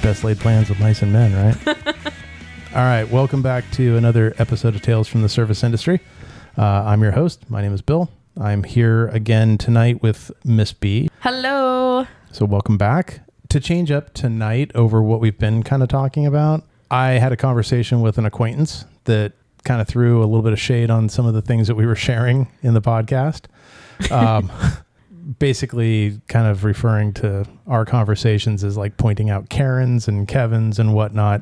Best laid plans of mice and men, right? All right. Welcome back to another episode of Tales from the Service Industry. I'm your host. My name is Bill. I'm here again tonight with Miss B. Hello. So welcome back. To change up tonight over what we've been kind of talking about, I had a conversation with an acquaintance that kind of threw a little bit of shade on some of the things that we were sharing in the podcast. Basically kind of referring to our conversations as like pointing out Karens and Kevins and whatnot.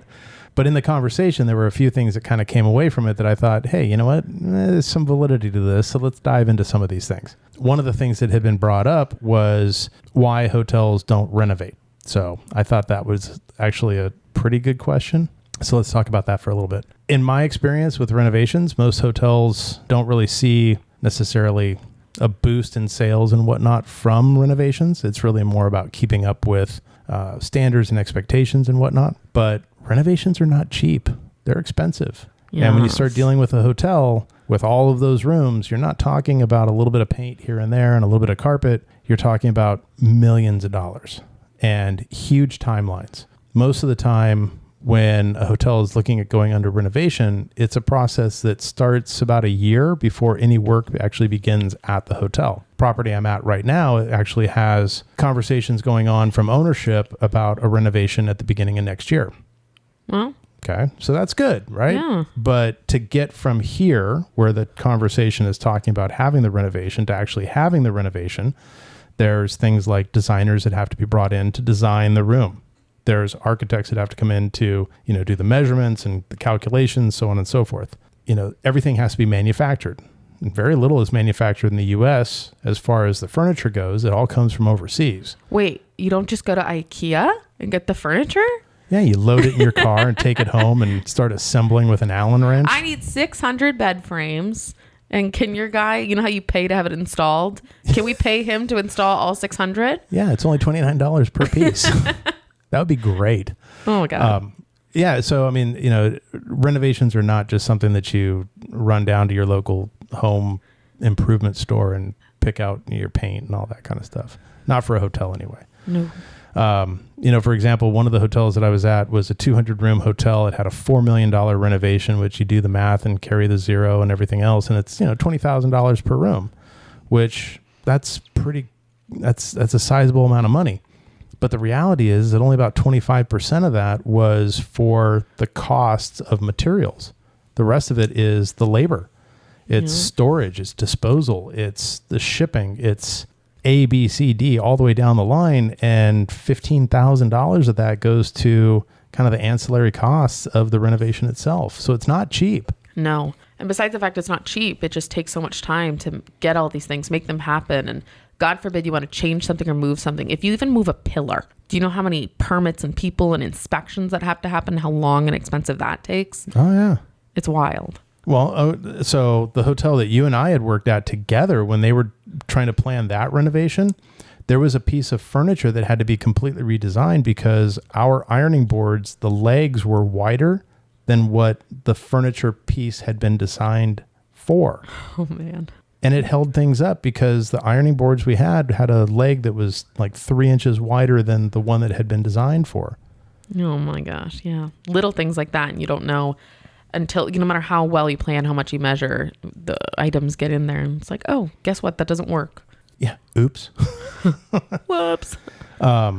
But in the conversation, there were a few things that kind of came away from it that I thought, hey, you know what? There's some validity to this. So let's dive into some of these things. One of the things that had been brought up was why hotels don't renovate. So I thought that was actually a pretty good question. So let's talk about that for a little bit. In my experience with renovations, most hotels don't really see necessarily a boost in sales and whatnot from renovations. It's really more about keeping up with standards and expectations and whatnot. But renovations are not cheap. They're expensive. Yes. And when you start dealing with a hotel with all of those rooms, you're not talking about a little bit of paint here and there and a little bit of carpet. You're talking about millions of dollars and huge timelines. Most of the time, when a hotel is looking at going under renovation, it's a process that starts about a year before any work actually begins at the hotel. Property I'm at right now, it actually has conversations going on from ownership about a renovation at the beginning of next year. Well, okay. So that's good, right? Yeah. But to get from here, where the conversation is talking about having the renovation to actually having the renovation, there's things like designers that have to be brought in to design the room. There's architects that have to come in to, do the measurements and the calculations, so on and so forth. Everything has to be manufactured. And very little is manufactured in the U.S. as far as the furniture goes. It all comes from overseas. Wait, you don't just go to IKEA and get the furniture? Yeah, you load it in your car and take it home and start assembling with an Allen wrench. I need 600 bed frames. And can your guy, you know how you pay to have it installed? Can we pay him to install all 600? Yeah, it's only $29 per piece. That would be great. Oh my God. Yeah. So, renovations are not just something that you run down to your local home improvement store and pick out your paint and all that kind of stuff. Not for a hotel anyway. No. For example, one of the hotels that I was at was a 200-room hotel. It had a $4 million renovation, which you do the math and carry the zero and everything else. And it's, $20,000 per room, which that's a sizable amount of money. But the reality is that only about 25% of that was for the costs of materials. The rest of it is the labor. It's storage, it's disposal, it's the shipping, it's A, B, C, D, all the way down the line. And $15,000 of that goes to kind of the ancillary costs of the renovation itself. So it's not cheap. No. And besides the fact it's not cheap, it just takes so much time to get all these things, make them happen. And God forbid you want to change something or move something. If you even move a pillar, do you know how many permits and people and inspections that have to happen? How long and expensive that takes? Oh, yeah. It's wild. Well, so the hotel that you and I had worked at together, when they were trying to plan that renovation, there was a piece of furniture that had to be completely redesigned because our ironing boards, the legs were wider than what the furniture piece had been designed for. Oh, man. And it held things up because the ironing boards we had a leg that was like 3 inches wider than the one that had been designed for. Oh my gosh. Yeah. Little things like that. And you don't know until, no matter how well you plan, how much you measure, the items get in there. And it's like, oh, guess what? That doesn't work. Yeah. Oops. Whoops.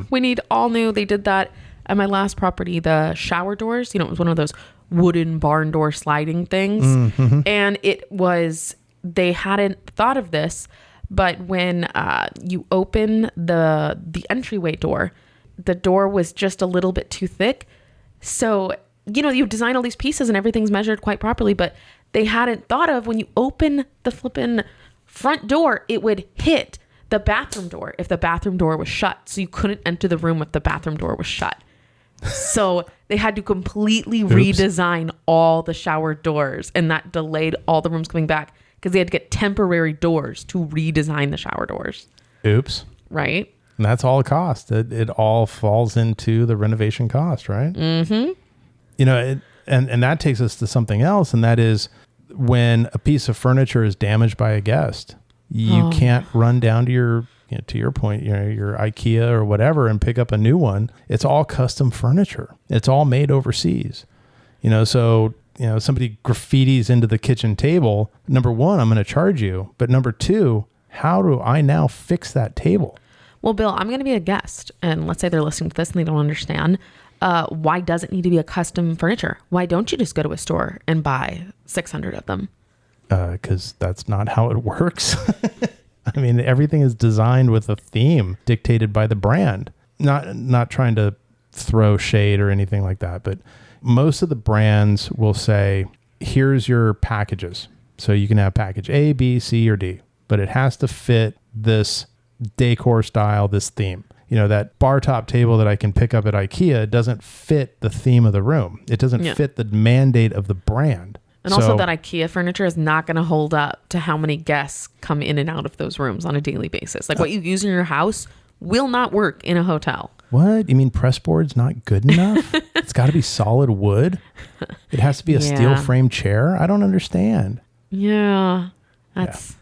We need all new. They did that at my last property, the shower doors. It was one of those wooden barn door sliding things. Mm-hmm. And they hadn't thought of this, but when you open the entryway door, the door was just a little bit too thick. So, you design all these pieces and everything's measured quite properly, but they hadn't thought of when you open the flippin' front door, it would hit the bathroom door if the bathroom door was shut. So you couldn't enter the room if the bathroom door was shut. So they had to completely redesign all the shower doors, and that delayed all the rooms coming back because they had to get temporary doors to redesign the shower doors. Oops. Right? And that's all it costs. It all falls into the renovation cost, right? Mm-hmm. And that takes us to something else, and that is when a piece of furniture is damaged by a guest, you can't run down to your to your point, your IKEA or whatever, and pick up a new one. It's all custom furniture. It's all made overseas. So somebody graffitis into the kitchen table. Number one, I'm going to charge you. But number two, how do I now fix that table? Well, Bill, I'm going to be a guest, and let's say they're listening to this and they don't understand. Why does it need to be a custom furniture? Why don't you just go to a store and buy 600 of them? Because that's not how it works. I mean, everything is designed with a theme dictated by the brand. Not trying to throw shade or anything like that, but most of the brands will say, here's your packages. So you can have package A, B, C, or D, but it has to fit this decor style, this theme. That bar top table that I can pick up at IKEA doesn't fit the theme of the room. It doesn't fit the mandate of the brand. And also that IKEA furniture is not going to hold up to how many guests come in and out of those rooms on a daily basis. Like what you use in your house will not work in a hotel. What? You mean press board's not good enough? It's got to be solid wood? It has to be a steel frame chair? I don't understand. Yeah. That's...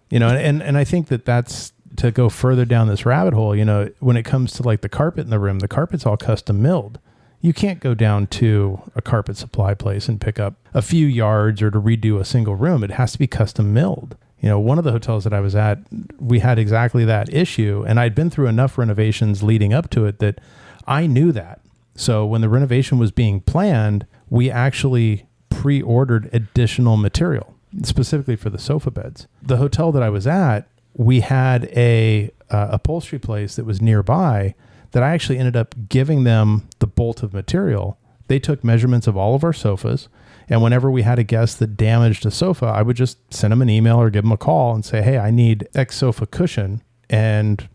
Yeah. And I think that's to go further down this rabbit hole. When it comes to like the carpet in the room, the carpet's all custom milled. You can't go down to a carpet supply place and pick up a few yards or to redo a single room. It has to be custom milled. One of the hotels that I was at, we had exactly that issue. And I'd been through enough renovations leading up to it that I knew that. So when the renovation was being planned, we actually pre-ordered additional material, specifically for the sofa beds. The hotel that I was at, we had a upholstery place that was nearby that I actually ended up giving them the bolt of material. They took measurements of all of our sofas. And whenever we had a guest that damaged a sofa, I would just send them an email or give them a call and say, hey, I need X sofa cushion. And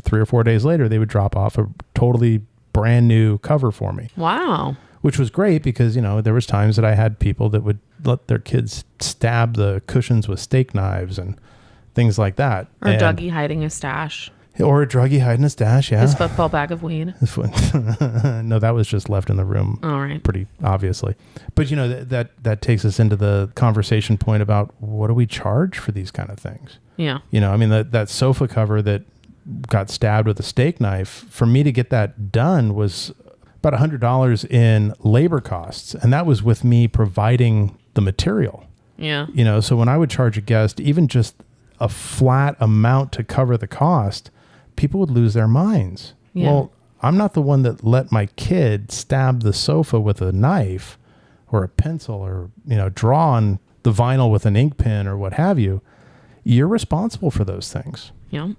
3 or 4 days later, they would drop off a totally brand new cover for me. Wow. Which was great because, there was times that I had people that would let their kids stab the cushions with steak knives and things like that. Or Dougie hiding a stash. Or a druggie hiding a stash, yeah. His football bag of weed. No, that was just left in the room. All right. Pretty obviously. But, that takes us into the conversation point about what do we charge for these kind of things? Yeah. That sofa cover that got stabbed with a steak knife, for me to get that done was about $100 in labor costs. And that was with me providing the material. Yeah. So when I would charge a guest, even just a flat amount to cover the cost, people would lose their minds. Yeah. Well, I'm not the one that let my kid stab the sofa with a knife or a pencil or, draw on the vinyl with an ink pen or what have you. You're responsible for those things. Yeah.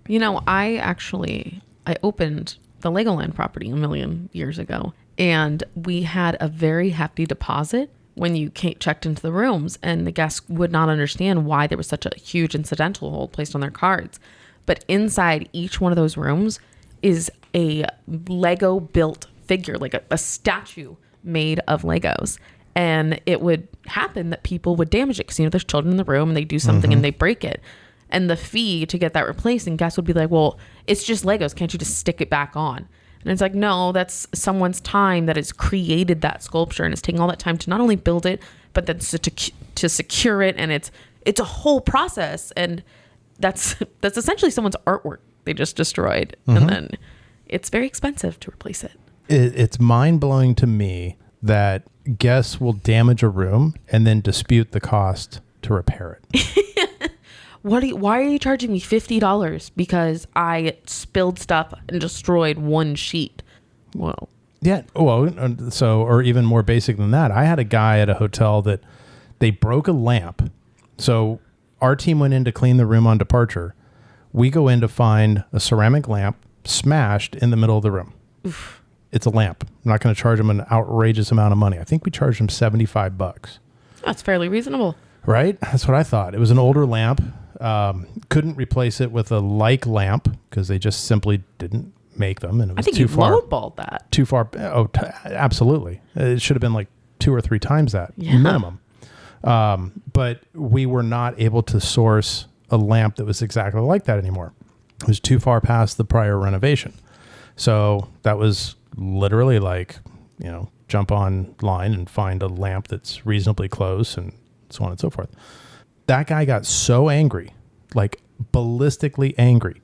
I opened the Legoland property a million years ago, and we had a very hefty deposit when you checked into the rooms, and the guests would not understand why there was such a huge incidental hold placed on their cards. But inside each one of those rooms is a Lego built figure, like a statue made of Legos. And it would happen that people would damage it because, there's children in the room and they do something and they break it. And the fee to get that replaced, and guests would be like, well, it's just Legos. Can't you just stick it back on? And it's like, no, that's someone's time that has created that sculpture and it's taking all that time to not only build it, but then to secure it. And it's a whole process. And that's essentially someone's artwork they just destroyed. And then it's very expensive to replace it. It's mind-blowing to me that guests will damage a room and then dispute the cost to repair it. Why are you charging me $50 because I spilled stuff and destroyed one sheet? Well, yeah. Well, or even more basic than that, I had a guy at a hotel that they broke a lamp. So our team went in to clean the room on departure. We go in to find a ceramic lamp smashed in the middle of the room. Oof. It's a lamp. I'm not going to charge him an outrageous amount of money. I think we charged him $75. That's fairly reasonable. Right? That's what I thought. It was an older lamp. Couldn't replace it with a like lamp because they just simply didn't make them, and it was too far. I think you lowballed that. Too far. Oh, absolutely. It should have been like 2 or 3 times that minimum. But we were not able to source a lamp that was exactly like that anymore. It was too far past the prior renovation. So that was literally like, jump online and find a lamp that's reasonably close and so on and so forth. That guy got so angry, like ballistically angry.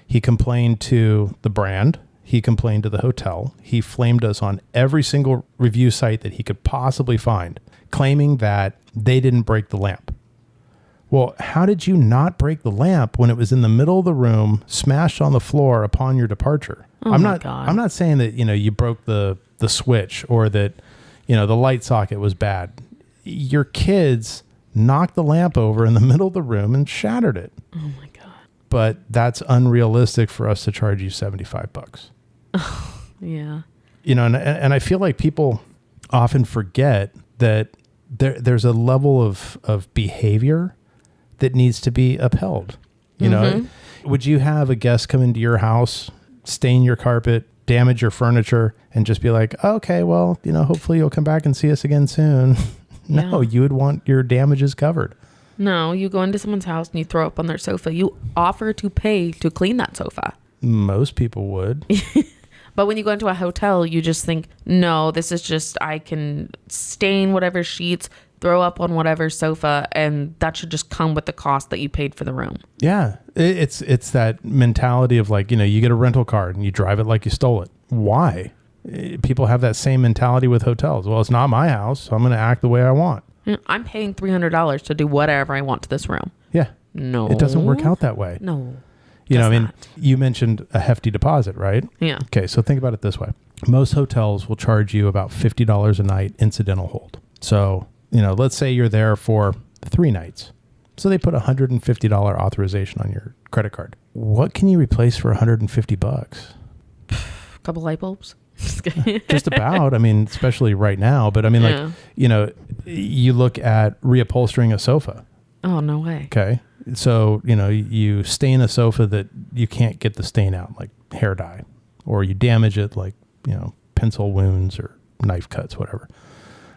He complained to the brand. He complained to the hotel. He flamed us on every single review site that he could possibly find, claiming that they didn't break the lamp. Well, how did you not break the lamp when it was in the middle of the room, smashed on the floor upon your departure? Oh I'm my God. I'm not saying that, you broke the switch or that, the light socket was bad. Your kids knocked the lamp over in the middle of the room and shattered it. Oh my God. But that's unrealistic for us to charge you $75. Yeah. And I feel like people often forget that there's a level of behavior that needs to be upheld. Would you have a guest come into your house, stain your carpet, damage your furniture, and just be like, okay, well, hopefully you'll come back and see us again soon? No, you would want your damages covered. No, you go into someone's house and you throw up on their sofa. You offer to pay to clean that sofa. Most people would. But when you go into a hotel, you just think, no, this is just, I can stain whatever sheets, throw up on whatever sofa, and that should just come with the cost that you paid for the room. Yeah. It's that mentality of like, you get a rental car and you drive it like you stole it. Why? People have that same mentality with hotels. Well, it's not my house, so I'm going to act the way I want. I'm paying $300 to do whatever I want to this room. Yeah. No. It doesn't work out that way. No. You mentioned a hefty deposit, right? Yeah. Okay, so think about it this way. Most hotels will charge you about $50 a night incidental hold. So, let's say you're there for 3 nights. So they put $150 authorization on your credit card. What can you replace for $150? A couple light bulbs. Just about. Especially right now. But you look at reupholstering a sofa. Oh, no way. Okay. So, you stain a sofa that you can't get the stain out, like hair dye, or you damage it like, pencil wounds or knife cuts, whatever.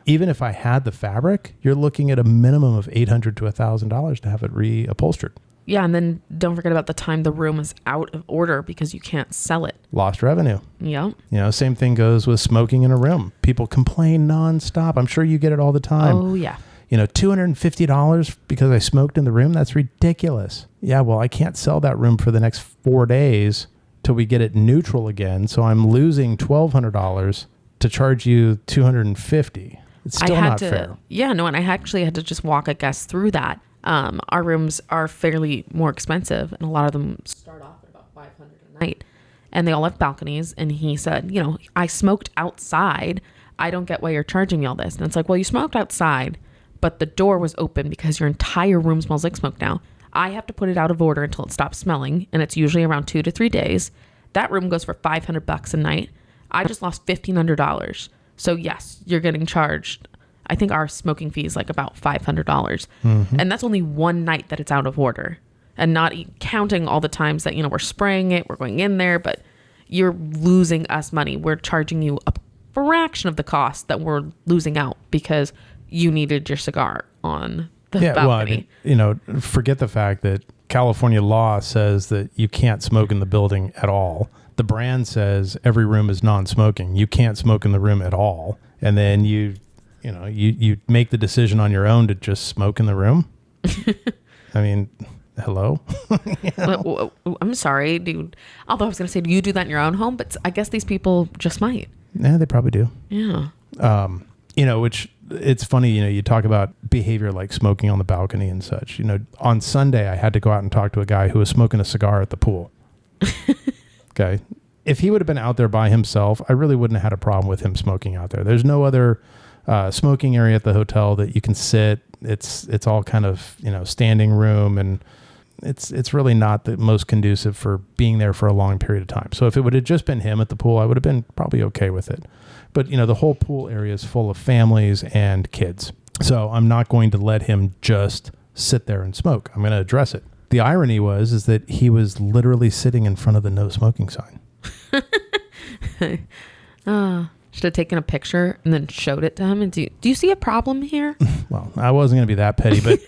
Even if I had the fabric, you're looking at a minimum of $800 to $1,000 to have it reupholstered. Yeah, and then don't forget about the time the room is out of order because you can't sell it. Lost revenue. Yeah. Same thing goes with smoking in a room. People complain nonstop. I'm sure you get it all the time. Oh, yeah. $250 because I smoked in the room? That's ridiculous. Yeah, well, I can't sell that room for the next 4 days till we get it neutral again. So I'm losing $1,200 to charge you $250. It's still not fair. Yeah, no, and I actually had to just walk a guest through that. Our rooms are fairly more expensive, and a lot of them start off at about $500 a night. And they all have balconies. And he said, I smoked outside. I don't get why you're charging me all this. And it's like, well, you smoked outside, but the door was open because your entire room smells like smoke now. I have to put it out of order until it stops smelling, and it's usually around 2 to 3 days. That room goes for $500 a night. I just lost $1,500. So yes, you're getting charged. I think our smoking fee is like about $500. Mm-hmm. And that's only one night that it's out of order, and not counting all the times that, we're spraying it, we're going in there, but you're losing us money. We're charging you a fraction of the cost that we're losing out because you needed your cigar on the balcony. Well, forget the fact that California law says that you can't smoke in the building at all. The brand says every room is non-smoking. You can't smoke in the room at all. And then you make the decision on your own to just smoke in the room. Hello? I'm sorry, dude. Although I was going to say, do you do that in your own home? But I guess these people just might. Yeah, they probably do. Yeah. Which it's funny, you talk about behavior like smoking on the balcony and such. On Sunday, I had to go out and talk to a guy who was smoking a cigar at the pool. Okay. If he would have been out there by himself, I really wouldn't have had a problem with him smoking out there. There's no other smoking area at the hotel that you can sit. It's all kind of, standing room, and it's really not the most conducive for being there for a long period of time. So if it would have just been him at the pool, I would have been probably okay with it. But, the whole pool area is full of families and kids. So I'm not going to let him just sit there and smoke. I'm going to address it. The irony is that he was literally sitting in front of the no smoking sign. Should have taken a picture and then showed it to him. And do you see a problem here? Well, I wasn't going to be that petty, but,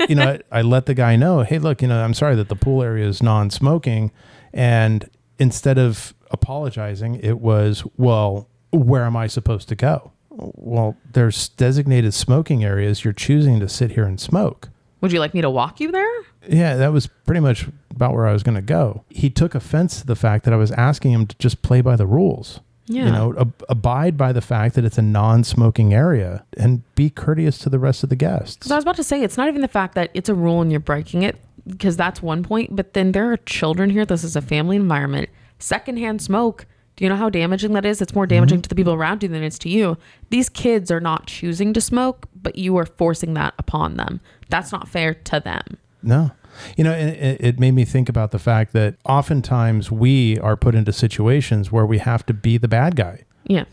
I let the guy know, hey, look, I'm sorry that the pool area is non-smoking. And instead of apologizing, it was, well, where am I supposed to go? Well, there's designated smoking areas. You're choosing to sit here and smoke. Would you like me to walk you there? Yeah, that was pretty much about where I was going to go. He took offense to the fact that I was asking him to just play by the rules. Yeah. You know, abide by the fact that it's a non-smoking area and be courteous to the rest of the guests. So I was about to say, it's not even the fact that it's a rule and you're breaking it, because that's one point. But then there are children here. This is a family environment. Secondhand smoke. Do you know how damaging that is? It's more damaging to the people around you than it is to you. These kids are not choosing to smoke, but you are forcing that upon them. That's not fair to them. No. You know, it made me think about the fact that oftentimes we are put into situations where we have to be the bad guy. Yeah.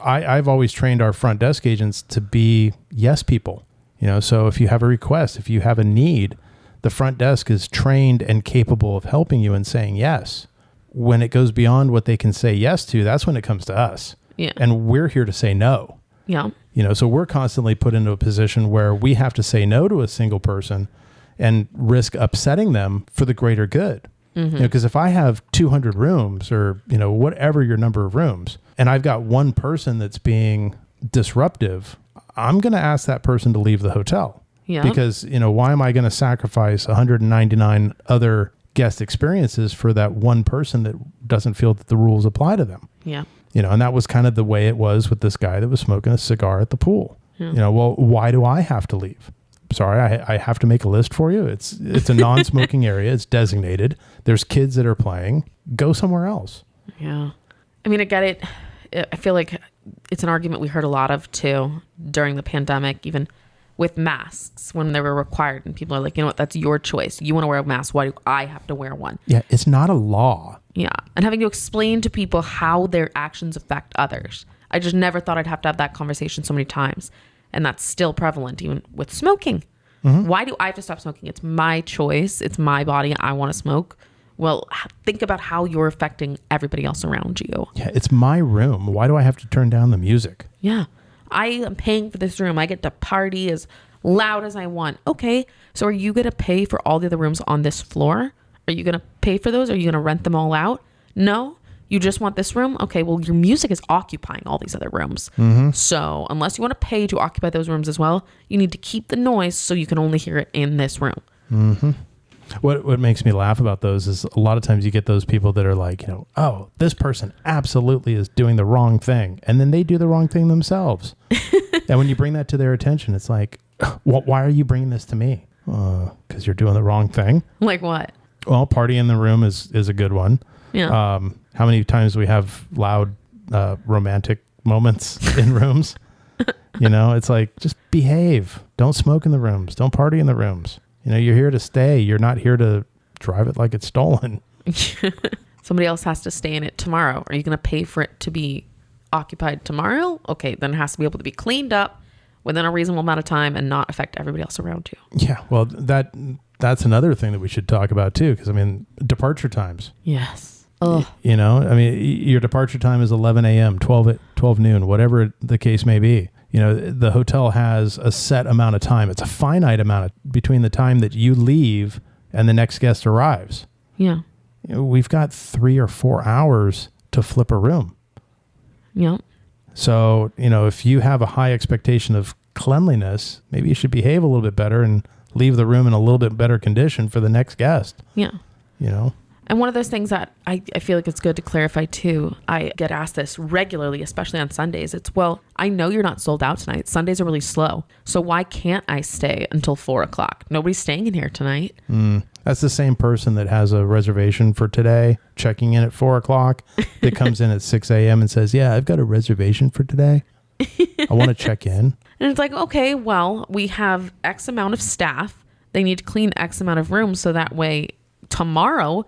I've always trained our front desk agents to be yes people. You know, so if you have a request, if you have a need, the front desk is trained and capable of helping you and saying yes. When it goes beyond what they can say yes to, that's when it comes to us. Yeah. And we're here to say no. Yeah. You know, so we're constantly put into a position where we have to say no to a single person and risk upsetting them for the greater good. You know, because if I have 200 rooms or, you know, whatever your number of rooms, and I've got one person that's being disruptive, I'm going to ask that person to leave the hotel. Yeah. Because, you know, why am I going to sacrifice 199 other guest experiences for that one person that doesn't feel that the rules apply to them? Yeah. You know, and that was kind of the way it was with this guy that was smoking a cigar at the pool. Yeah. You know, well, why do I have to leave? Sorry, I have to make a list for you. It's a non-smoking area. It's designated. There's kids that are playing. Go somewhere else. Yeah. I mean, I get it. I feel like it's an argument we heard a lot of too during the pandemic, even with masks when they were required. And people are like, you know what, that's your choice. You want to wear a mask. Why do I have to wear one? Yeah, it's not a law. Yeah. And having to explain to people how their actions affect others. I just never thought I'd have to have that conversation so many times. And that's still prevalent even with smoking. Why do I have to stop smoking? It's my choice. It's my body. I want to smoke. Well, think about how you're affecting everybody else around you. Yeah, it's my room. Why do I have to turn down the music? Yeah. I am paying for this room. I get to party as loud as I want. Okay. So are you going to pay for all the other rooms on this floor? Are you going to pay for those? Are you going to rent them all out? No. You just want this room? Okay, well, your music is occupying all these other rooms. So unless you want to pay to occupy those rooms as well, you need to keep the noise so you can only hear it in this room. What makes me laugh about those is a lot of times you get those people that are like, you know, oh, this person absolutely is doing the wrong thing. And then they do the wrong thing themselves. And when you bring that to their attention, it's like, why are you bringing this to me? Because you're doing the wrong thing. Like what? Well, party in the room is a good one. Yeah. How many times we have loud romantic moments in rooms? You know, it's like, just behave. Don't smoke in the rooms. Don't party in the rooms. You know, you're here to stay. You're not here to drive it like it's stolen. Somebody else has to stay in it tomorrow. Are you going to pay for it to be occupied tomorrow? Okay, then it has to be able to be cleaned up within a reasonable amount of time and not affect everybody else around you. Yeah, well, that's another thing that we should talk about too, because I mean, departure times. Yes. Ugh. You know, I mean, your departure time is 11 a.m., 12 noon, whatever the case may be. You know, the hotel has a set amount of time. It's a finite amount between the time that you leave and the next guest arrives. Yeah. You know, we've got 3 or 4 hours to flip a room. Yeah. So, you know, if you have a high expectation of cleanliness, maybe you should behave a little bit better and leave the room in a little bit better condition for the next guest. Yeah. You know? And one of those things that I feel like it's good to clarify too, I get asked this regularly, especially on Sundays. It's, well, I know you're not sold out tonight. Sundays are really slow. So why can't I stay until 4:00? Nobody's staying in here tonight. That's the same person that has a reservation for today, checking in at 4:00, that comes in at 6 a.m. and says, yeah, I've got a reservation for today. I want to check in. And it's like, okay, well, we have X amount of staff. They need to clean X amount of rooms. So that way tomorrow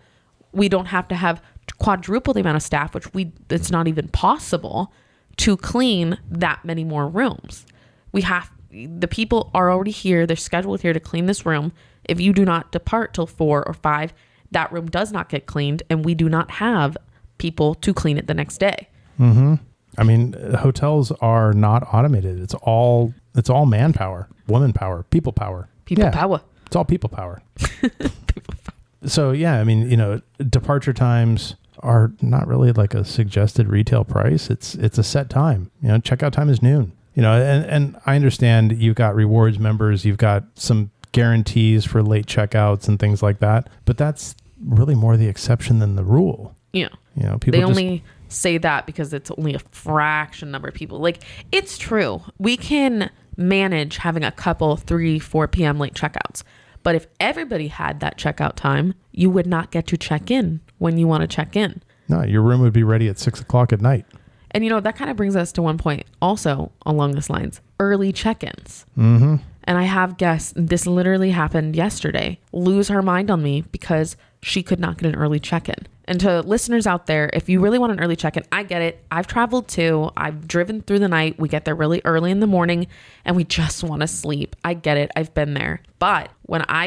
we don't have to have quadruple the amount of staff, which it's not even possible to clean that many more rooms. The people are already here. They're scheduled here to clean this room. If you do not depart till 4 or 5, that room does not get cleaned, and we do not have people to clean it the next day. I mean, hotels are not automated. It's all manpower, woman power, people power. People power. It's all people power. So, yeah, I mean, you know, departure times are not really like a suggested retail price. It's a set time. You know, checkout time is noon. You know, and I understand you've got rewards members, you've got some guarantees for late checkouts and things like that. But that's really more the exception than the rule. Yeah. You know, people They only say that because it's only a fraction number of people. Like, it's true. We can manage having a couple 3-4 p.m. late checkouts. But if everybody had that checkout time, you would not get to check in when you want to check in. No, your room would be ready at 6 o'clock at night. And, you know, that kind of brings us to one point also along this lines, early check-ins. Mm-hmm. And I have guests, this literally happened yesterday, lose her mind on me because she could not get an early check-in. And to listeners out there, if you really want an early check-in, I get it. I've traveled too. I've driven through the night. We get there really early in the morning and we just want to sleep. I get it. I've been there. But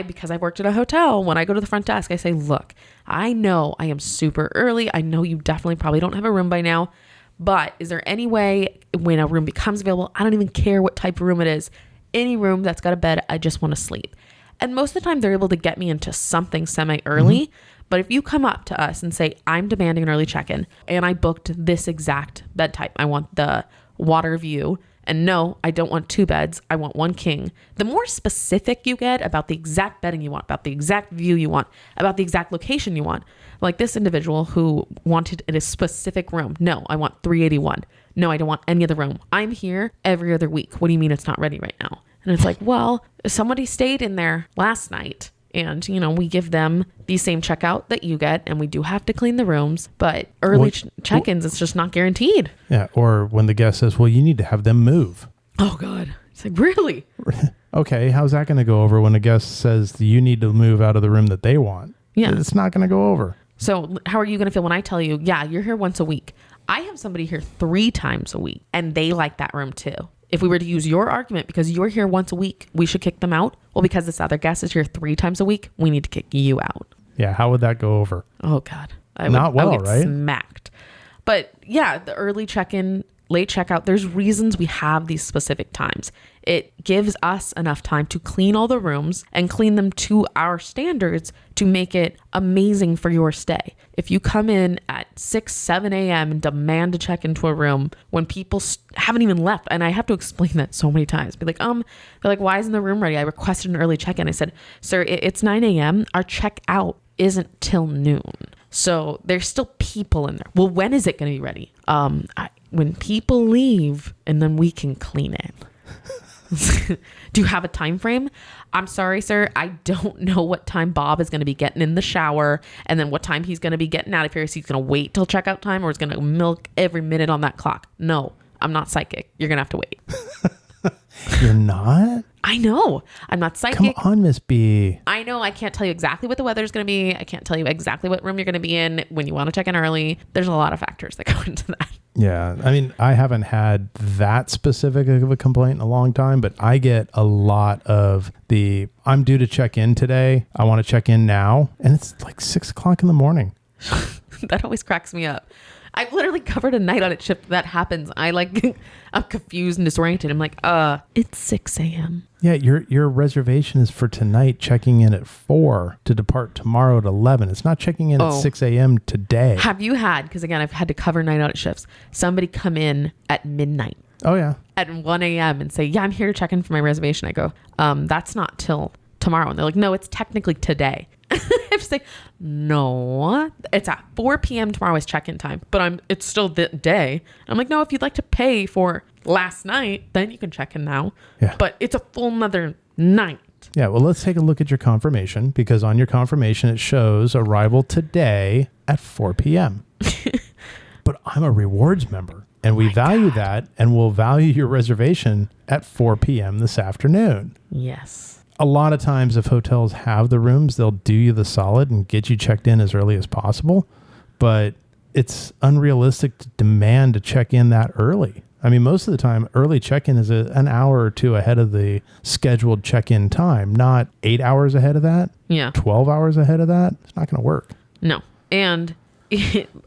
because I've worked at a hotel, when I go to the front desk, I say, look, I know I am super early. I know you definitely probably don't have a room by now. But is there any way when a room becomes available, I don't even care what type of room it is, any room that's got a bed, I just want to sleep. And most of the time they're able to get me into something semi-early. Mm-hmm. But if you come up to us and say, I'm demanding an early check-in and I booked this exact bed type, I want the water view. And no, I don't want 2 beds. I want 1 king. The more specific you get about the exact bedding you want, about the exact view you want, about the exact location you want. Like this individual who wanted in a specific room. No, I want 381. No, I don't want any other room. I'm here every other week. What do you mean it's not ready right now? And it's like, well, somebody stayed in there last night. And, you know, we give them the same checkout that you get, and we do have to clean the rooms, but early check-ins, it's just not guaranteed. Yeah. Or when the guest says, well, you need to have them move. Oh, God. It's like, really? Okay. How's that going to go over when a guest says you need to move out of the room that they want? Yeah. It's not going to go over. So how are you going to feel when I tell you, yeah, you're here once a week? I have somebody here 3 times a week, and they like that room too. If we were to use your argument, because you're here once a week, we should kick them out. Well, because this other guest is here 3 times a week, we need to kick you out. Yeah. How would that go over? Oh, God. I would get right? Smacked. But yeah, the early check-in, late checkout, there's reasons we have these specific times. It gives us enough time to clean all the rooms and clean them to our standards to make it amazing for your stay. If you come in at 6, 7 a.m. and demand to check into a room when people haven't even left, and I have to explain that so many times, be like, they're like, why isn't the room ready? I requested an early check-in. I said, sir, it's 9 a.m. Our checkout isn't till noon. So there's still people in there. Well, when is it going to be ready? When people leave, and then we can clean it. Do you have a time frame? I'm sorry, sir. I don't know what time Bob is going to be getting in the shower and then what time he's going to be getting out of here. So he's going to wait till checkout time or he's going to milk every minute on that clock. No, I'm not psychic. You're going to have to wait. You're not? I know. I'm not psychic. Come on, Miss B. I know. I can't tell you exactly what the weather's going to be. I can't tell you exactly what room you're going to be in when you want to check in early. There's a lot of factors that go into that. Yeah. I mean, I haven't had that specific of a complaint in a long time, but I get a lot of I'm due to check in today. I want to check in now. And it's like 6 o'clock in the morning. That always cracks me up. I've literally covered a night audit shift that happens. I'm confused and disoriented. I'm like, it's 6 a.m. Yeah, your reservation is for tonight, checking in at 4 to depart tomorrow at 11. It's not checking in at 6 a.m. today. Have you had, because again, I've had to cover night audit shifts, somebody come in at midnight. Oh, yeah. At 1 a.m. and say, yeah, I'm here to check in for my reservation. I go, that's not till tomorrow. And they're like, no, it's technically today. I'm just like, no, it's at 4 p.m. tomorrow is check-in time, but it's still the day. I'm like, no, if you'd like to pay for last night, then you can check in now. Yeah. But it's a full another night. Yeah. Well, let's take a look at your confirmation, because on your confirmation, it shows arrival today at 4 p.m. But I'm a rewards member, and we value that, and we'll value your reservation at 4 p.m. this afternoon. Yes. A lot of times if hotels have the rooms, they'll do you the solid and get you checked in as early as possible. But it's unrealistic to demand to check in that early. I mean, most of the time, early check-in is an hour or 2 ahead of the scheduled check-in time, not 8 hours ahead of that. Yeah. 12 hours ahead of that. It's not going to work. No. And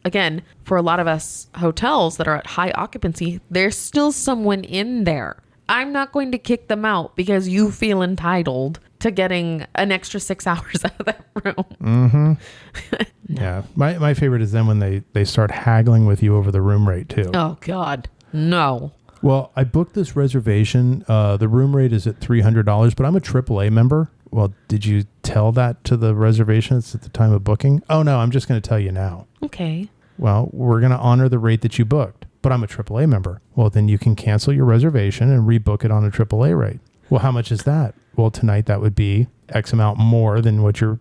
again, for a lot of us hotels that are at high occupancy, there's still someone in there. I'm not going to kick them out because you feel entitled to getting an extra 6 hours out of that room. Mm-hmm. No. Yeah. My favorite is then when they start haggling with you over the room rate too. Oh, God. No. Well, I booked this reservation. The room rate is at $300, but I'm a AAA member. Well, did you tell that to the reservations at the time of booking? Oh, no, I'm just going to tell you now. Okay. Well, we're going to honor the rate that you booked, but I'm a AAA member. Well, then you can cancel your reservation and rebook it on a AAA rate. Well, how much is that? Well, tonight that would be X amount more than what your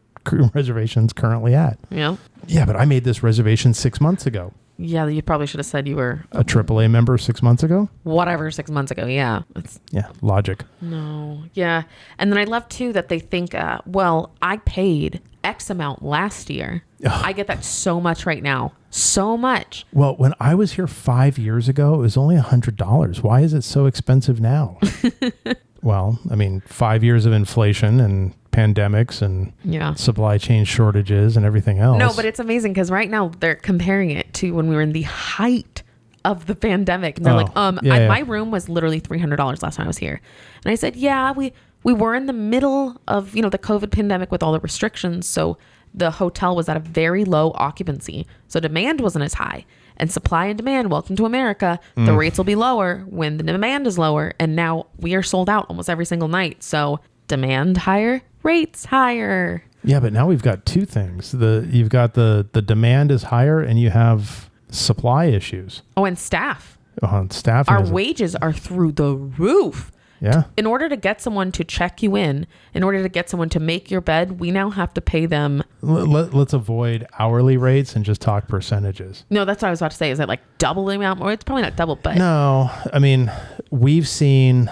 reservation's currently at. Yeah. Yeah, but I made this reservation 6 months ago. Yeah, you probably should have said you were A AAA member 6 months ago? whatever 6 months ago. Yeah. Yeah, logic. No. Yeah. And then I love too that they think, well, I paid X amount last year. Ugh. I get that so much right now. So much. Well, when I was here 5 years ago, it was only $100. Why is it so expensive now? Well, I mean, 5 years of inflation and pandemics and supply chain shortages and everything else. No, but it's amazing because right now they're comparing it to when we were in the height of the pandemic. And they're my room was literally $300 last time I was here. And I said, yeah, we were in the middle of, the COVID pandemic with all the restrictions. So the hotel was at a very low occupancy. So demand wasn't as high. And supply and demand, welcome to America. The rates will be lower when the demand is lower. And now we are sold out almost every single night. So demand higher, rates higher. Yeah, but now we've got two things. You've got the demand is higher and you have supply issues. Oh, and staff. Staff. Our wages are through the roof. Yeah. In order to get someone to check you in order to get someone to make your bed, we now have to pay them. Let's avoid hourly rates and just talk percentages. No, that's what I was about to say. Is it like double the amount? Or it's probably not double, but. No, I mean, we've seen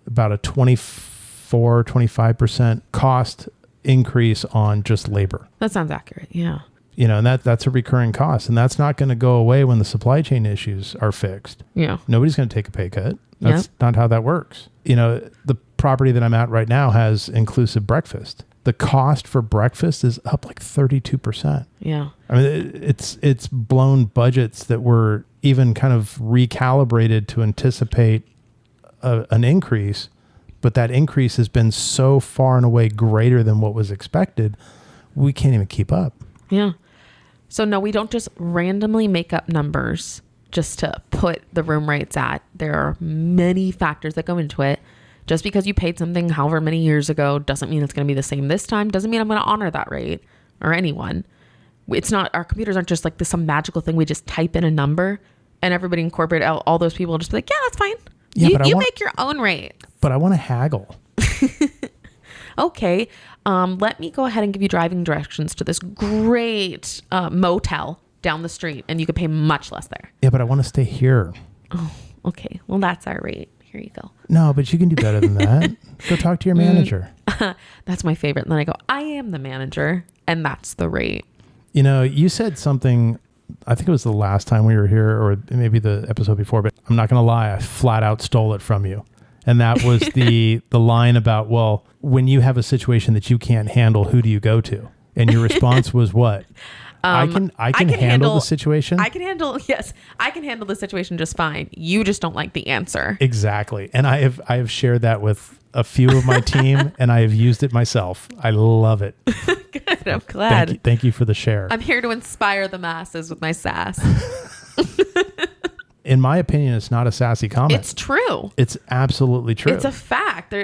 about a 25% cost increase on just labor. That sounds accurate. Yeah. And that's a recurring cost, and that's not going to go away when the supply chain issues are fixed. Yeah. Nobody's going to take a pay cut. That's not how that works. The property that I'm at right now has inclusive breakfast. The cost for breakfast is up like 32%. Yeah. I mean, it's blown budgets that were even kind of recalibrated to anticipate an increase, but that increase has been so far and away greater than what was expected, we can't even keep up. Yeah. So no, we don't just randomly make up numbers just to put the room rates at. There are many factors that go into it. Just because you paid something however many years ago doesn't mean it's going to be the same this time. Doesn't mean I'm going to honor that rate or anyone. It's not, our computers aren't just like some magical thing. We just type in a number and everybody in corporate, all those people will just be like, yeah, that's fine. Yeah, you make your own rate. But I want to haggle. Okay. Let me go ahead and give you driving directions to this great motel down the street, and you could pay much less there. Yeah, but I want to stay here. Oh, okay. Well, that's our rate. Here you go. No, but you can do better than that. Go talk to your manager. That's my favorite. And then I go, I am the manager, and that's the rate. You said something, I think it was the last time we were here, or maybe the episode before, but I'm not going to lie, I flat out stole it from you. And that was the line about, well, when you have a situation that you can't handle, who do you go to? And your response was what? I can handle the situation. I can handle the situation just fine. You just don't like the answer. Exactly. And I have shared that with a few of my team and I have used it myself. I love it. Good. I'm glad. Thank you for the share. I'm here to inspire the masses with my sass. In my opinion, it's not a sassy comment. It's true. It's absolutely true. It's a fact.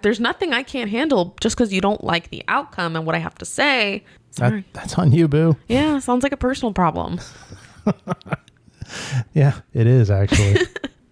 There's nothing I can't handle just because you don't like the outcome and what I have to say. Sorry. That's on you, boo. Yeah, sounds like a personal problem. Yeah, it is actually.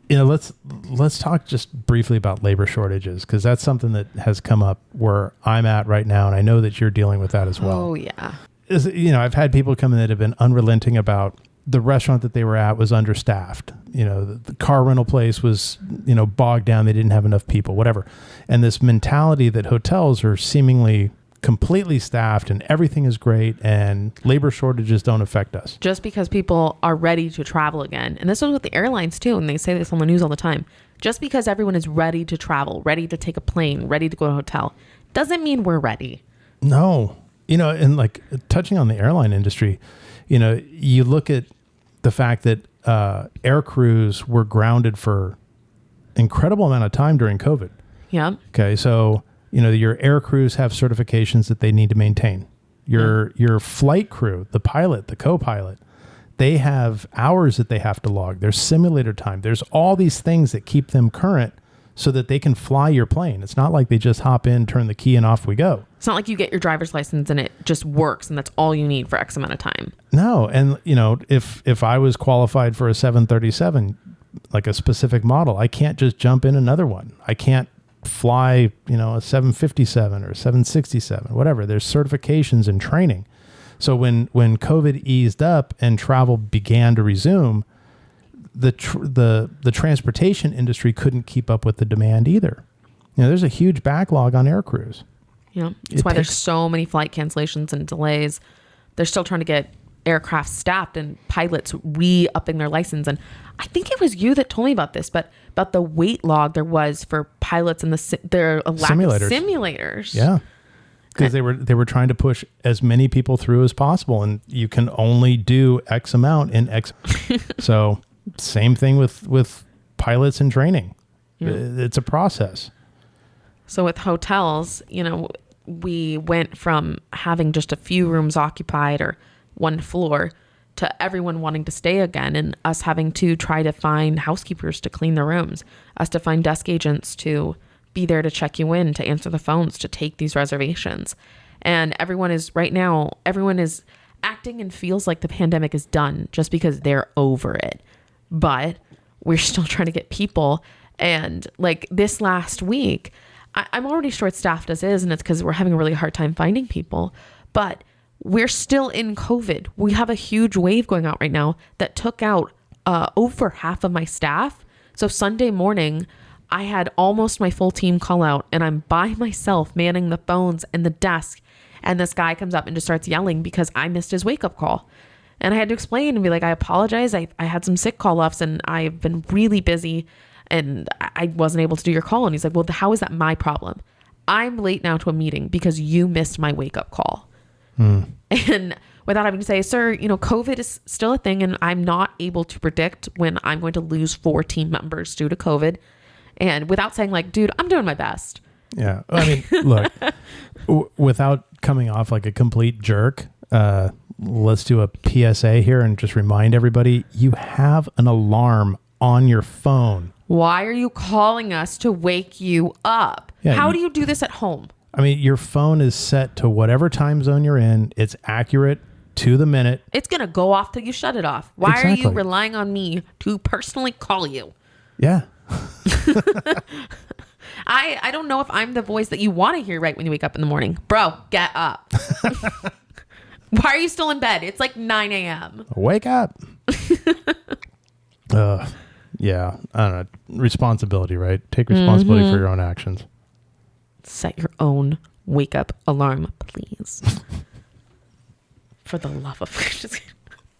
Let's talk just briefly about labor shortages, because that's something that has come up where I'm at right now, and I know that you're dealing with that as well. Oh yeah. I've had people come in that have been unrelenting about the restaurant that they were at was understaffed. The car rental place was, bogged down. They didn't have enough people, whatever. And this mentality that hotels are seemingly completely staffed and everything is great and labor shortages don't affect us. Just because people are ready to travel again. And this is with the airlines too. And they say this on the news all the time. Just because everyone is ready to travel, ready to take a plane, ready to go to a hotel, doesn't mean we're ready. No. And like touching on the airline industry, you look at the fact that air crews were grounded for incredible amount of time during COVID. Yeah. Okay. So, your air crews have certifications that they need to maintain. Your flight crew, the pilot, the co-pilot, they have hours that they have to log. There's simulator time. There's all these things that keep them current so that they can fly your plane. It's not like they just hop in, turn the key, and off we go. It's not like you get your driver's license and it just works and that's all you need for X amount of time. No. And, if I was qualified for a 737, like a specific model, I can't just jump in another one. I can't fly, a 757 or 767, whatever. There's certifications and training. So when COVID eased up and travel began to resume, the transportation industry couldn't keep up with the demand either. There's a huge backlog on air crews. Yeah, that's why there's so many flight cancellations and delays. They're still trying to get aircraft staffed and pilots re-upping their license. And I think it was you that told me about this, but about the weight log there was for pilots and their lack of simulators. Yeah. Because they were trying to push as many people through as possible, and you can only do X amount in X. So same thing with pilots and training. Yeah. It's a process. So with hotels, we went from having just a few rooms occupied or one floor to everyone wanting to stay again, and us having to try to find housekeepers to clean the rooms, us to find desk agents to be there to check you in, to answer the phones, to take these reservations. And everyone is acting and feels like the pandemic is done just because they're over it. But we're still trying to get people. And like this last week, I'm already short-staffed as is, and it's because we're having a really hard time finding people. But we're still in COVID. We have a huge wave going out right now that took out over half of my staff. So Sunday morning, I had almost my full team call out, and I'm by myself manning the phones and the desk. And this guy comes up and just starts yelling because I missed his wake-up call. And I had to explain and be like, I apologize. I had some sick call-offs and I've been really busy and I wasn't able to do your call. And he's like, well, how is that my problem? I'm late now to a meeting because you missed my wake-up call. And without having to say, sir, COVID is still a thing and I'm not able to predict when I'm going to lose 4 team members due to COVID. And without saying like, dude, I'm doing my best. Yeah. I mean, look, without coming off like a complete jerk, let's do a PSA here and just remind everybody, you have an alarm on your phone. Why are you calling us to wake you up? Yeah, how do you do this at home? I mean, your phone is set to whatever time zone you're in. It's accurate to the minute. It's going to go off till you shut it off. Why are you relying on me to personally call you? Yeah. I don't know if I'm the voice that you want to hear right when you wake up in the morning. Bro, get up. Why are you still in bed? It's like 9 a.m. Wake up. Yeah. I don't know. Responsibility, right? Take responsibility for your own actions. Set your own wake up alarm, please. For the love of...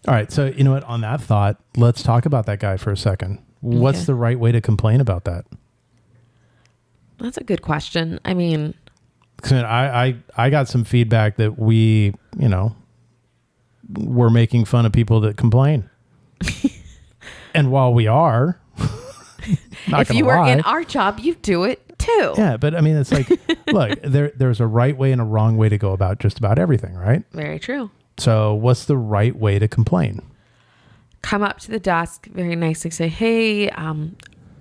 All right. So, you know what? On that thought, let's talk about that guy for a second. What's the right way to complain about that? That's a good question. I mean... I got some feedback that we're making fun of people that complain. And while we are... if you were in our job, you do it too. Yeah, but I mean, it's like, look, there's a right way and a wrong way to go about just about everything, right? Very true. So what's the right way to complain? Come up to the desk, very nicely say, hey,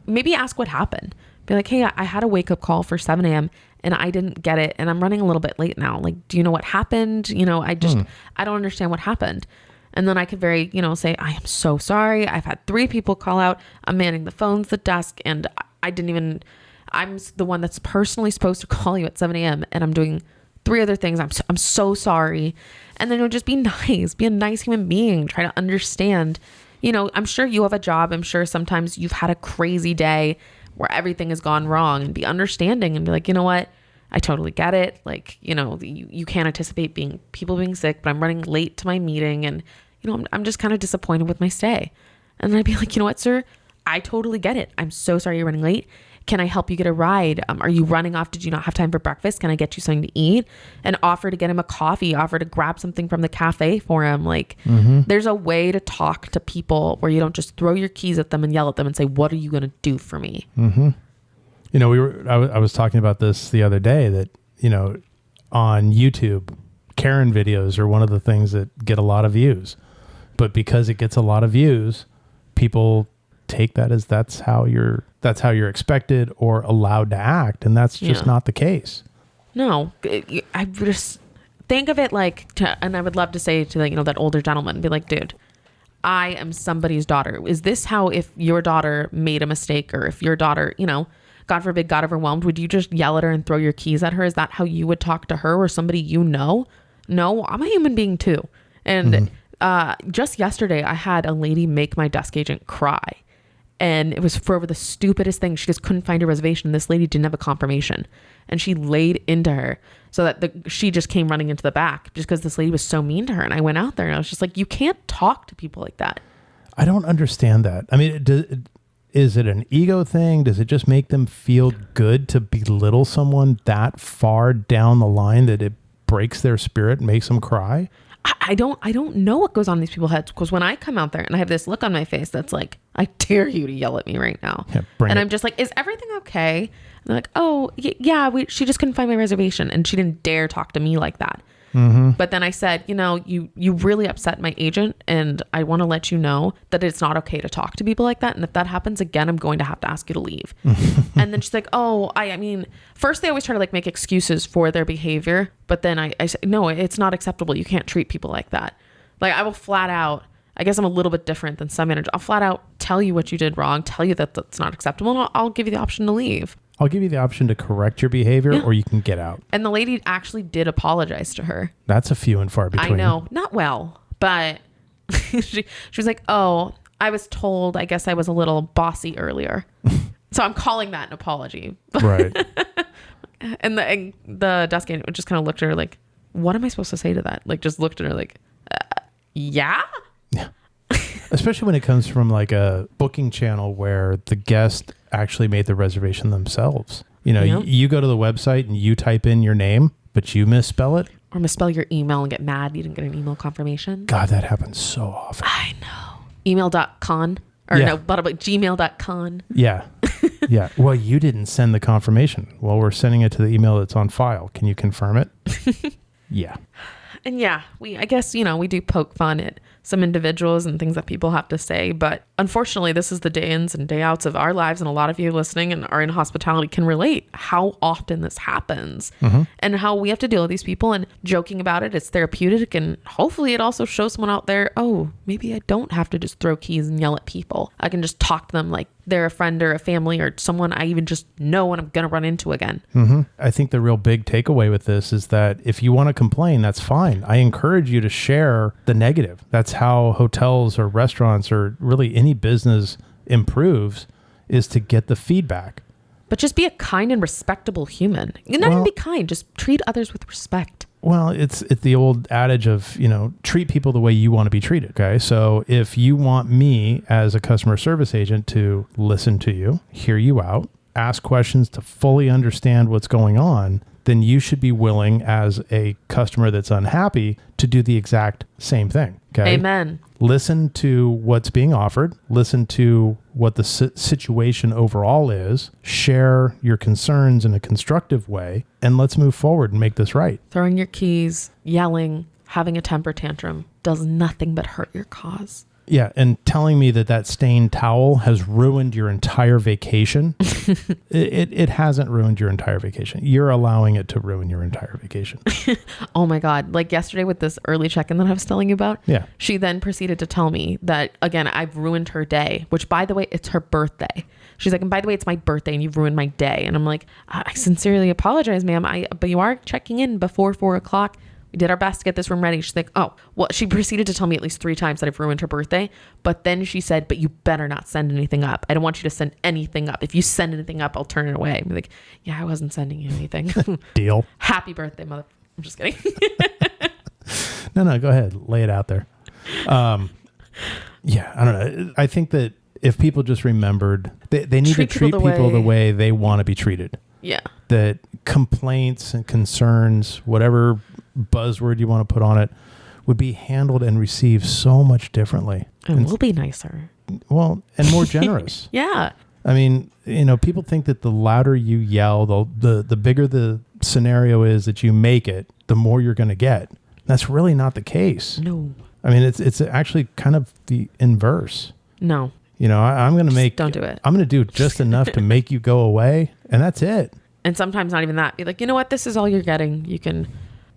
maybe ask what happened. Be like, hey, I had a wake up call for 7 a.m. and I didn't get it. And I'm running a little bit late now. Like, do you know what happened? I don't understand what happened. And then I could say, I am so sorry. I've had 3 people call out. I'm manning the phones, the desk, and I'm the one that's personally supposed to call you at 7 a.m. and I'm doing 3 other things. I'm so sorry. And then just be nice, be a nice human being, try to understand, I'm sure you have a job. I'm sure sometimes you've had a crazy day where everything has gone wrong, and be understanding and be like, you know what? I totally get it. Like, you can't anticipate people being sick, but I'm running late to my meeting and, I'm just kind of disappointed with my stay. And then I'd be like, you know what, sir? I totally get it. I'm so sorry you're running late. Can I help you get a ride? Are you running off? Did you not have time for breakfast? Can I get you something to eat? And offer to get him a coffee, offer to grab something from the cafe for him. Like, there's a way to talk to people where you don't just throw your keys at them and yell at them and say, what are you going to do for me? Mm-hmm. I was talking about this the other day that, on YouTube, Karen videos are one of the things that get a lot of views. But because it gets a lot of views, people take that as that's how you're that's how you're expected or allowed to act. And that's just not the case. No, I just think of it like, and I would love to say to that older gentleman, be like, dude, I am somebody's daughter. Is this how, if your daughter made a mistake, or if your daughter, God forbid, got overwhelmed, would you just yell at her and throw your keys at her? Is that how you would talk to her or somebody No, I'm a human being too. And just yesterday, I had a lady make my desk agent cry. And it was for the stupidest thing. She just couldn't find a reservation. This lady didn't have a confirmation. And she laid into her so that she just came running into the back just because this lady was so mean to her. And I went out there and I was just like, you can't talk to people like that. I don't understand that. I mean, is it an ego thing? Does it just make them feel good to belittle someone that far down the line that it breaks their spirit and makes them cry? I don't know what goes on in these people's heads, because when I come out there and I have this look on my face that's like, I dare you to yell at me right now. Yeah, and I'm just like, is everything okay? And they're like, oh, yeah, she just couldn't find my reservation. And she didn't dare talk to me like that. Mm-hmm. But then I said, you really upset my agent, and I want to let you know that it's not okay to talk to people like that. And if that happens again, I'm going to have to ask you to leave. And then she's like, oh, I mean, first they always try to make excuses for their behavior. But then I said, no, it's not acceptable. You can't treat people like that. I will flat out, I guess I'm a little bit different than some managers. I'll flat out tell you what you did wrong, tell you that that's not acceptable, and I'll give you the option to leave. I'll give you the option to correct your behavior, or you can get out. And the lady actually did apologize to her. That's a few and far between. I know. Not well, but she was like, oh, I was told, I guess I was a little bossy earlier. So I'm calling that an apology. Right. And the desk agent just kind of looked at her like, what am I supposed to say to that? Just looked at her like, yeah? Yeah. Especially when it comes from a booking channel where the guest actually made the reservation themselves. You go to the website and you type in your name, but you misspell it. Or misspell your email and get mad you didn't get an email confirmation. God, that happens so often. I know. Email.con or gmail.con. Yeah. Yeah. Well, you didn't send the confirmation. Well, we're sending it to the email that's on file. Can you confirm it? Yeah. And I guess, we do poke fun at some individuals and things that people have to say. But unfortunately, this is the day ins and day outs of our lives. And a lot of you listening and are in hospitality can relate how often this happens and how we have to deal with these people. And joking about it, it's therapeutic. And hopefully it also shows someone out there, oh, maybe I don't have to just throw keys and yell at people. I can just talk to them like they're a friend or a family or someone I even just know and I'm going to run into again. I think the real big takeaway with this is that if you want to complain, that's fine. I encourage you to share the negative. That's how hotels or restaurants or really any business improves, is to get the feedback. But just be a kind and respectable human. You're not even be kind. Just treat others with respect. Well, it's the old adage of, treat people the way you want to be treated. Okay. So if you want me as a customer service agent to listen to you, hear you out, ask questions to fully understand what's going on, then you should be willing as a customer that's unhappy to do the exact same thing. Okay. Amen. Listen to what's being offered. Listen to what the situation overall is. Share your concerns in a constructive way, and let's move forward and make this right. Throwing your keys, yelling, having a temper tantrum does nothing but hurt your cause. Yeah, and telling me that stained towel has ruined your entire vacation. It hasn't ruined your entire vacation. You're allowing it to ruin your entire vacation. Oh my God. Yesterday with this early check-in that I was telling you about. Yeah. She then proceeded to tell me that, again, I've ruined her day, which, by the way, it's her birthday. She's like, and by the way, it's my birthday and you've ruined my day. And I'm like, I sincerely apologize, ma'am. But you are checking in before 4:00. We did our best to get this room ready. She's like, oh, well, she proceeded to tell me at least 3 times that I've ruined her birthday. But then she said, but you better not send anything up. I don't want you to send anything up. If you send anything up, I'll turn it away. I'm like, yeah, I wasn't sending you anything. Deal. Happy birthday, mother. I'm just kidding. No, go ahead. Lay it out there. Yeah, I don't know. I think that if people just remembered, they need to treat people the way they want to be treated. Yeah. That complaints and concerns, whatever buzzword you want to put on it, would be handled and received so much differently. And we'll be nicer. Well, and more generous. Yeah. I mean, people think that the louder you yell, the bigger the scenario is that you make it, the more you're going to get. That's really not the case. No. I mean, it's actually kind of the inverse. No. I'm going to make, don't do it. I'm going to do just enough to make you go away. And that's it. And sometimes not even that. Be like, you know what? This is all you're getting. You can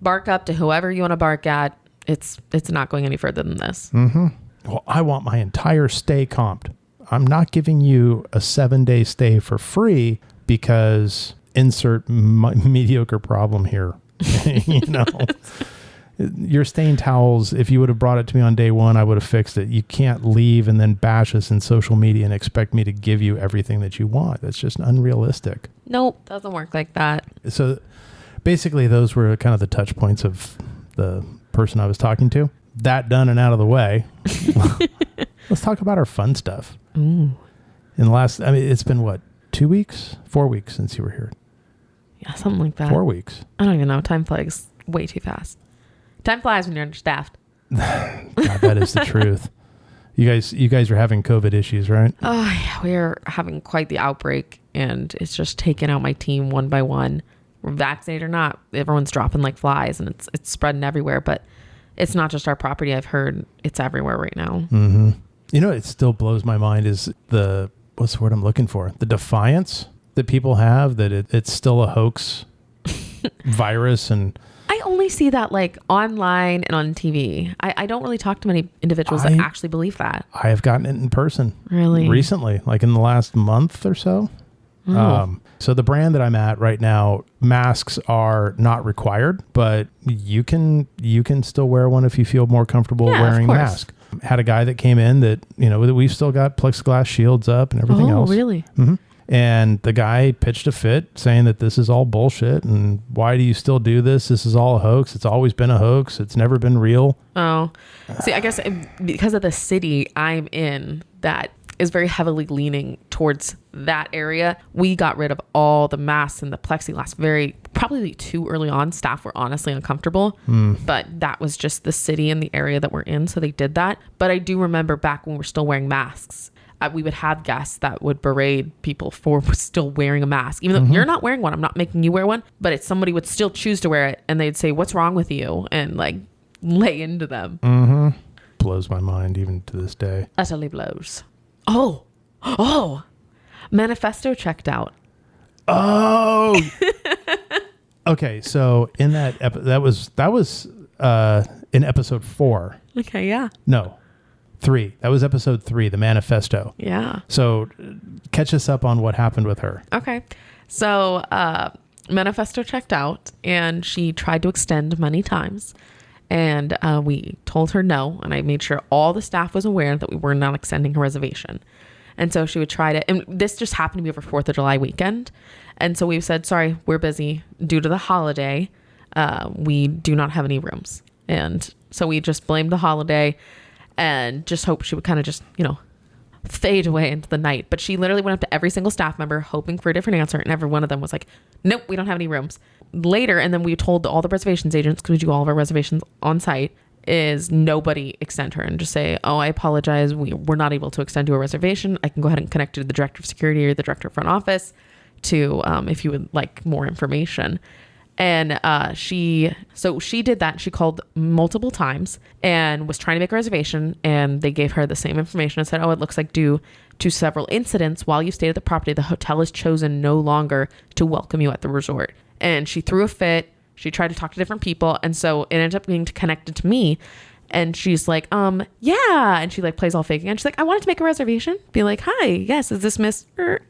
bark up to whoever you want to bark at. It's not going any further than this. Mm-hmm. Well, I want my entire stay comped. I'm not giving you a 7-day stay for free because insert mediocre problem here. Your stain towels, if you would have brought it to me on day one, I would have fixed it. You can't leave and then bash us in social media and expect me to give you everything that you want. That's just unrealistic. Nope, doesn't work like that. So basically, those were kind of the touch points of the person I was talking to. That done and out of the way. Let's talk about our fun stuff. Ooh. In the last, it's been what, 2 weeks? 4 weeks since you were here. Yeah, something like that. 4 weeks. I don't even know. Time flies way too fast. Time flies when you're understaffed. God, that is the truth. You guys are having COVID issues, right? Oh, yeah. We're having quite the outbreak, and it's just taking out my team one by one. We're vaccinated or not, everyone's dropping like flies, and it's spreading everywhere. But it's not just our property. I've heard it's everywhere right now. Mm-hmm. It still blows my mind is what's the word I'm looking for? The defiance that people have that it's still a hoax virus. And I only see that like online and on TV. I don't really talk to many individuals that actually believe that. I have gotten it in person. Really? Recently, like in the last month or so. Oh. So the brand that I'm at right now, masks are not required, but you can still wear one if you feel more comfortable wearing a mask. Had a guy that came in that, we've still got plexiglass shields up and everything else. Oh, really? Mm-hmm. And the guy pitched a fit saying that this is all bullshit. And why do you still do this? This is all a hoax. It's always been a hoax. It's never been real. Oh, see, I guess because of the city I'm in that is very heavily leaning towards that area, we got rid of all the masks and the plexiglass probably too early on. Staff were honestly uncomfortable, but that was just the city and the area that we're in. So they did that. But I do remember back when we were still wearing masks, we would have guests that would berate people for still wearing a mask. Even though you're not wearing one, I'm not making you wear one, but it's somebody would still choose to wear it. And they'd say, what's wrong with you? And like lay into them. Mm-hmm. Blows my mind even to this day. Utterly blows. Oh, manifesto checked out. Oh, okay. So in that that was in episode 4. Okay. Yeah. No, 3. That was episode 3, the manifesto. Yeah. So catch us up on what happened with her. Okay. So manifesto checked out, and she tried to extend many times. And we told her no. And I made sure all the staff was aware that we were not extending her reservation. And so she would try to, and this just happened to be over 4th of July weekend. And so we said, sorry, we're busy due to the holiday. We do not have any rooms. And so we just blamed the holiday and just hoped she would kind of just, fade away into the night. But she literally went up to every single staff member hoping for a different answer. And every one of them was like, nope, we don't have any rooms. Later, and then we told all the reservations agents, because we do all of our reservations on site, is nobody extend her and just say, oh, I apologize. We're not able to extend you a reservation. I can go ahead and connect you to the director of security or the director of front office to, if you would like more information. And she did that. She called multiple times and was trying to make a reservation, and they gave her the same information and said, oh, it looks like due to several incidents while you stayed at the property, the hotel has chosen no longer to welcome you at the resort. And she threw a fit. She tried to talk to different people. And so it ended up being connected to me. And she's like, yeah. And she like plays all fake again. She's like, I wanted to make a reservation. Be like, hi, yes, is this Miss,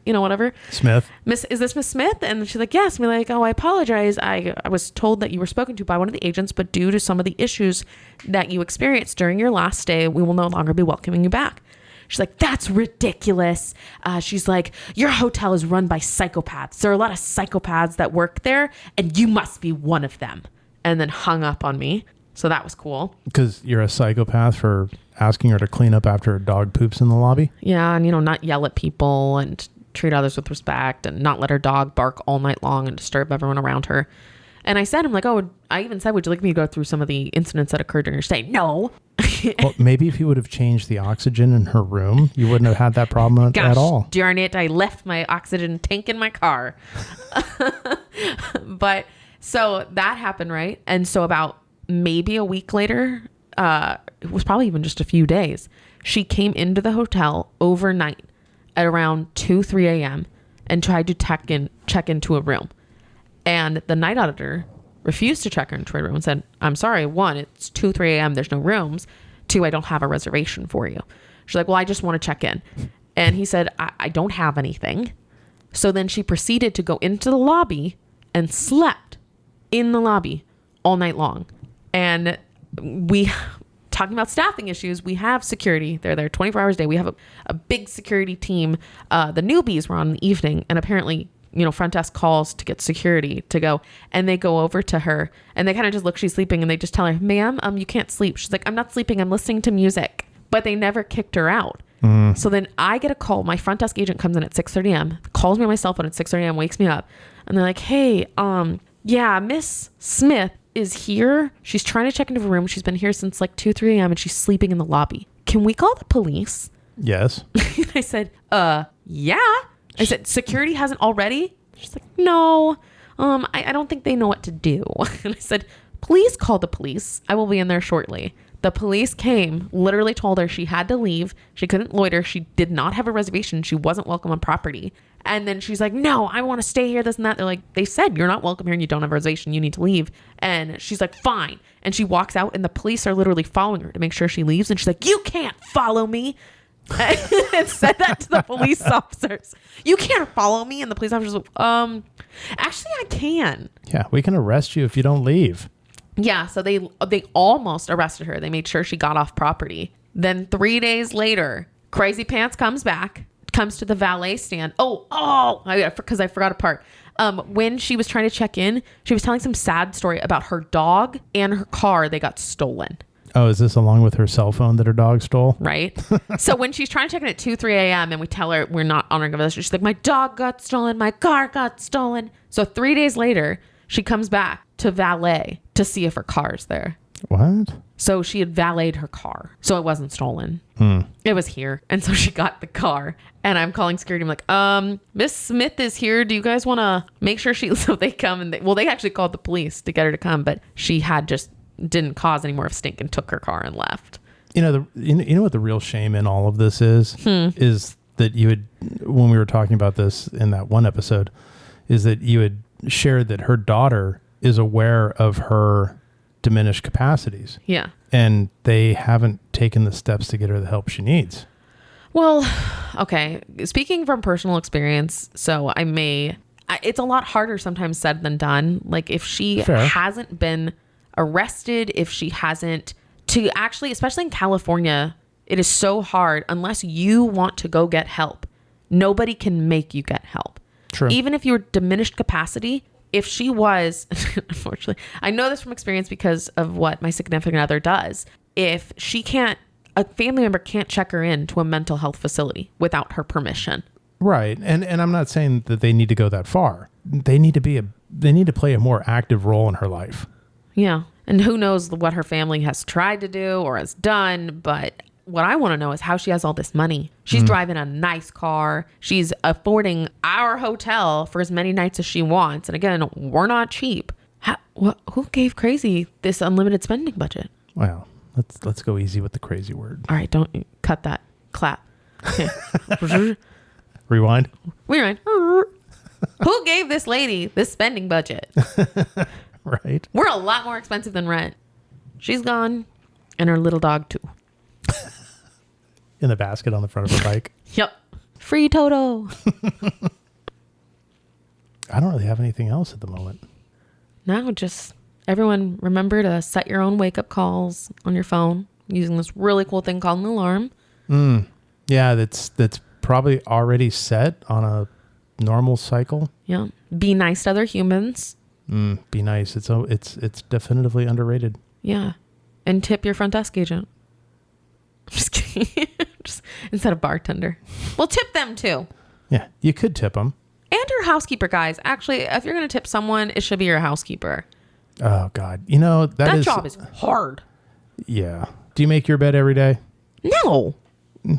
whatever. Smith. Is this Miss Smith? And she's like, yes. And be like, oh, I apologize. I was told that you were spoken to by one of the agents, but due to some of the issues that you experienced during your last stay, we will no longer be welcoming you back. She's like, that's ridiculous. She's like, your hotel is run by psychopaths. There are a lot of psychopaths that work there, and you must be one of them. And then hung up on me. So that was cool. Because you're a psychopath for asking her to clean up after a dog poops in the lobby? Yeah, and, not yell at people and treat others with respect and not let her dog bark all night long and disturb everyone around her. And I said, I'm like, I even said, would you like me to go through some of the incidents that occurred during your stay? No. Well, maybe if you would have changed the oxygen in her room, you wouldn't have had that problem at all. Darn it. I left my oxygen tank in my car. But so that happened, right? And so about maybe a week later, it was probably even just a few days. She came into the hotel overnight at around 2-3 a.m. and tried to check into a room. And the night auditor refused to check her into a room and said, I'm sorry, 1, it's 2-3 a.m. There's no rooms. 2, I don't have a reservation for you. She's like, well, I just want to check in. And he said, I don't have anything. So then she proceeded to go into the lobby and slept in the lobby all night long. And talking about staffing issues, we have security. They're there 24 hours a day. We have a big security team. The newbies were on in the evening, and apparently, front desk calls to get security to go, and they go over to her and they kind of just look, she's sleeping, and they just tell her, ma'am, you can't sleep. She's like, I'm not sleeping. I'm listening to music. But they never kicked her out. So then I get a call. My front desk agent comes in at 6:30 a.m., calls me on my cell phone at 6:30 a.m., wakes me up, and they're like, hey, yeah, Miss Smith is here. She's trying to check into her room. She's been here since like 2-3 a.m. and she's sleeping in the lobby. Can we call the police? Yes. I said, yeah. I said, security hasn't already? She's like, no, I don't think they know what to do. And I said, please call the police. I will be in there shortly. The police came, literally told her she had to leave. She couldn't loiter. She did not have a reservation. She wasn't welcome on property. And then she's like, no, I want to stay here, this and that. They're like, they said you're not welcome here and you don't have a reservation. You need to leave. And she's like, fine. And she walks out and the police are literally following her to make sure she leaves. And she's like, you can't follow me. And said that to the police officers. You can't follow me. And the police officers like, actually I can. Yeah, we can arrest you if you don't leave. Yeah, so they almost arrested her. They made sure she got off property. Then 3 days later, Crazy Pants comes to the valet stand. Because I forgot a part. When she was trying to check in, she was telling some sad story about her dog and her car. They got stolen. Oh, is this along with her cell phone that her dog stole? Right. So when she's trying to check in at 2-3 a.m. and we tell her we're not honoring a visitor, she's like, my dog got stolen. My car got stolen. So 3 days later, she comes back to valet to see if her car's there. What? So she had valeted her car. So it wasn't stolen. It was here. And so she got the car. And I'm calling security. I'm like, Miss Smith is here. Do you guys want to make sure so they come and they actually called the police to get her to come, but she had just didn't cause any more of a stink and took her car and left. You know what the real shame in all of this is that you had, when we were talking about this in that one episode, is that you had shared that her daughter is aware of her diminished capacities. Yeah. And they haven't taken the steps to get her the help she needs. Well, okay. Speaking from personal experience, so it's a lot harder sometimes said than done. Like if she hasn't been arrested, if she hasn't to actually, especially in California, it is so hard unless you want to go get help. Nobody can make you get help. True. Even if you're diminished capacity, if she was, unfortunately, I know this from experience because of what my significant other does. If a family member can't check her in to a mental health facility without her permission. Right. And I'm not saying that they need to go that far. They need to play a more active role in her life. Yeah. And who knows what her family has tried to do or has done. But what I want to know is how she has all this money. She's driving a nice car. She's affording our hotel for as many nights as she wants. And again, we're not cheap. Who gave Crazy this unlimited spending budget? Well, let's go easy with the crazy word. All right. Don't cut that. Clap. Okay. Rewind. Who gave this lady this spending budget? Right. We're a lot more expensive than rent. She's gone. And her little dog too. In the basket on the front of her bike. Yep. Free Toto. I don't really have anything else at the moment. No, just everyone remember to set your own wake up calls on your phone using this really cool thing called an alarm. Yeah, that's probably already set on a normal cycle. Yeah. Be nice to other humans. Be nice. It's definitively underrated. Yeah. And tip your front desk agent. Just kidding. Just instead of bartender. Well, tip them too. Yeah, you could tip them. And your housekeeper, guys. Actually, if you're going to tip someone, it should be your housekeeper. Oh, God. You know, that job is hard. Yeah. Do you make your bed every day? No.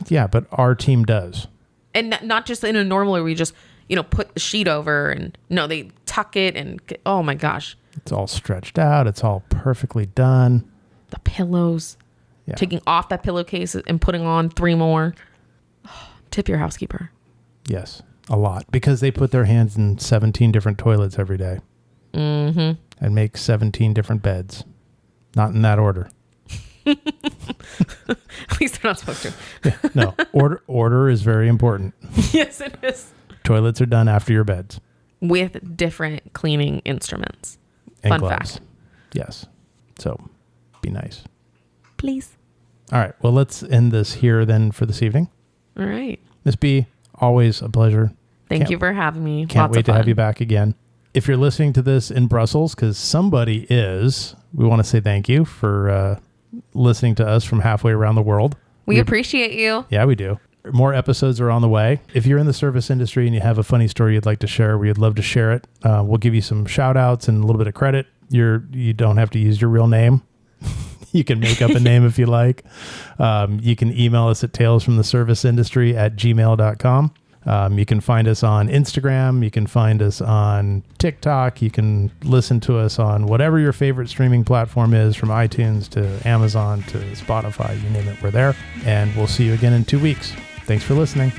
Yeah, but our team does. And not just in a normal where we just, put the sheet over and no, they tuck it and oh my gosh. It's all stretched out. It's all perfectly done. The pillows. Yeah. taking off that pillowcase and putting on 3 more. Tip your housekeeper. Yes, a lot. Because they put their hands in 17 different toilets every day. Mm-hmm. And make 17 different beds. Not in that order. At least they're not supposed to. Yeah, no, order is very important. Yes, it is. Toilets are done after your beds. With different cleaning instruments. And Fun gloves. fact. Yes. So, be nice. Please. All right. Well, let's end this here then for this evening. All right. Miss B, always a pleasure. Thank you for having me. Can't Lots wait of to fun. have you back again. If you're listening to this in Brussels, because somebody is, we want to say thank you for listening to us from halfway around the world. We appreciate you. Yeah, we do. More episodes are on the way. If you're in the service industry and you have a funny story you'd like to share, we'd love to share it. We'll give you some shout outs and a little bit of credit. You don't have to use your real name. You can make up a name if you like. You can email us at talesfromtheserviceindustry@gmail.com. You can find us on Instagram. You can find us on TikTok. You can listen to us on whatever your favorite streaming platform is, from iTunes to Amazon to Spotify. You name it, we're there. And we'll see you again in 2 weeks. Thanks for listening.